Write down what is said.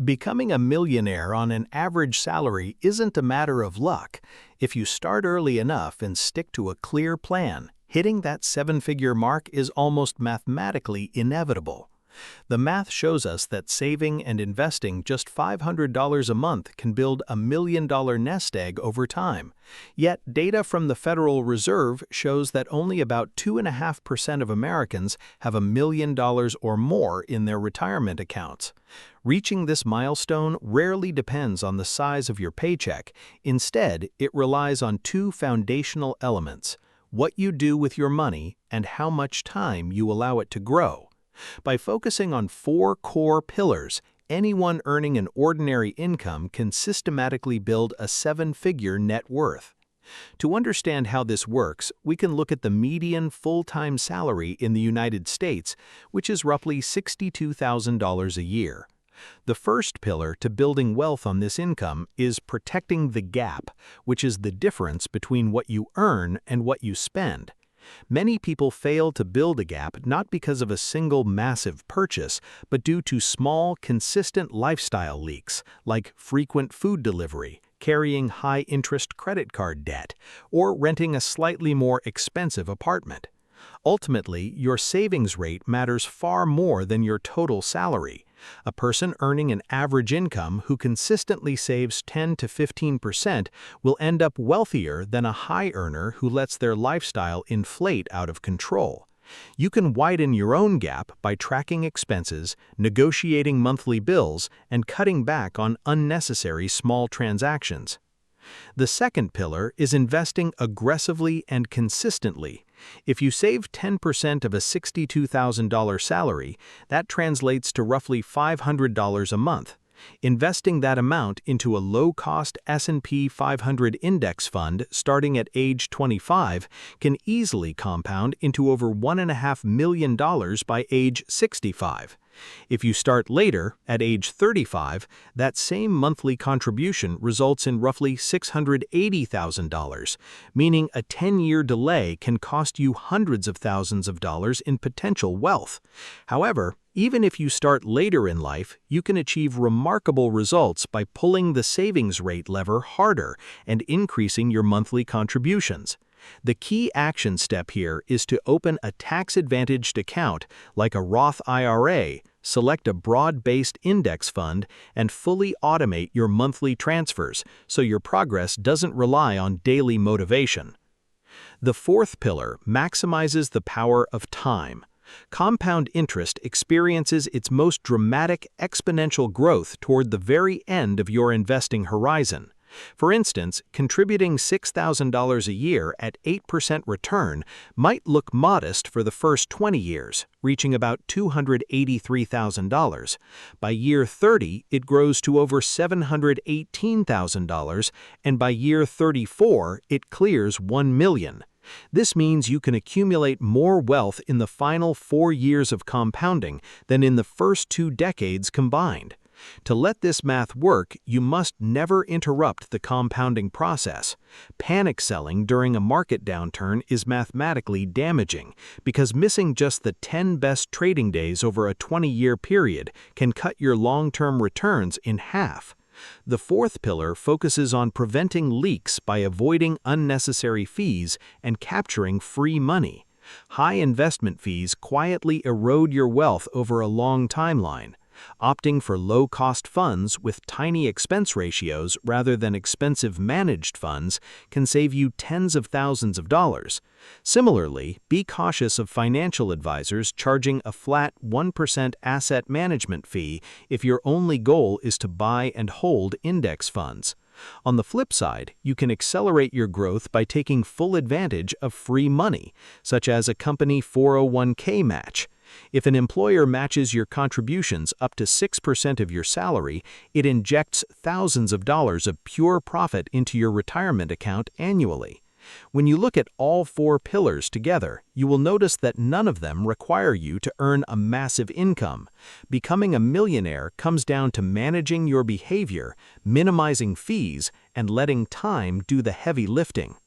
Becoming a millionaire on an average salary isn't a matter of luck. If you start early enough and stick to a clear plan, hitting that seven-figure mark is almost mathematically inevitable. The math shows us that saving and investing just $500 a month can build a $1 million nest egg over time. Yet, data from the Federal Reserve shows that only about 2.5% of Americans have $1 million or more in their retirement accounts. Reaching this milestone rarely depends on the size of your paycheck. Instead, it relies on two foundational elements: what you do with your money and how much time you allow it to grow. By focusing on four core pillars, anyone earning an ordinary income can systematically build a seven-figure net worth. To understand how this works, we can look at the median full-time salary in the United States, which is roughly $62,000 a year. The first pillar to building wealth on this income is protecting the gap, which is the difference between what you earn and what you spend. Many people fail to build a gap not because of a single massive purchase, but due to small, consistent lifestyle leaks, like frequent food delivery, carrying high-interest credit card debt, or renting a slightly more expensive apartment. Ultimately, your savings rate matters far more than your total salary. A person earning an average income who consistently saves 10 to 15% will end up wealthier than a high earner who lets their lifestyle inflate out of control. You can widen your own gap by tracking expenses, negotiating monthly bills, and cutting back on unnecessary small transactions. The second pillar is investing aggressively and consistently. If you save 10% of a $62,000 salary, that translates to roughly $500 a month. Investing that amount into a low-cost S&P 500 index fund starting at age 25 can easily compound into over $1.5 million by age 65. If you start later, at age 35, that same monthly contribution results in roughly $680,000, meaning a 10-year delay can cost you hundreds of thousands of dollars in potential wealth. However, even if you start later in life, you can achieve remarkable results by pulling the savings rate lever harder and increasing your monthly contributions. The key action step here is to open a tax-advantaged account like a Roth IRA, select a broad-based index fund, and fully automate your monthly transfers so your progress doesn't rely on daily motivation. The fourth pillar maximizes the power of time. Compound interest experiences its most dramatic exponential growth toward the very end of your investing horizon. For instance, contributing $6,000 a year at 8% return might look modest for the first 20 years, reaching about $283,000. By year 30, it grows to over $718,000, and by year 34, it clears $1 million. This means you can accumulate more wealth in the final 4 years of compounding than in the first 2 decades combined. To let this math work, you must never interrupt the compounding process. Panic selling during a market downturn is mathematically damaging because missing just the 10 best trading days over a 20-year period can cut your long-term returns in half. The fourth pillar focuses on preventing leaks by avoiding unnecessary fees and capturing free money. High investment fees quietly erode your wealth over a long timeline. Opting for low-cost funds with tiny expense ratios rather than expensive managed funds can save you tens of thousands of dollars. Similarly, be cautious of financial advisors charging a flat 1% asset management fee if your only goal is to buy and hold index funds. On the flip side, you can accelerate your growth by taking full advantage of free money, such as a company 401k match. If an employer matches your contributions up to 6% of your salary, it injects thousands of dollars of pure profit into your retirement account annually. When you look at all 4 pillars together, you will notice that none of them require you to earn a massive income. Becoming a millionaire comes down to managing your behavior, minimizing fees, and letting time do the heavy lifting.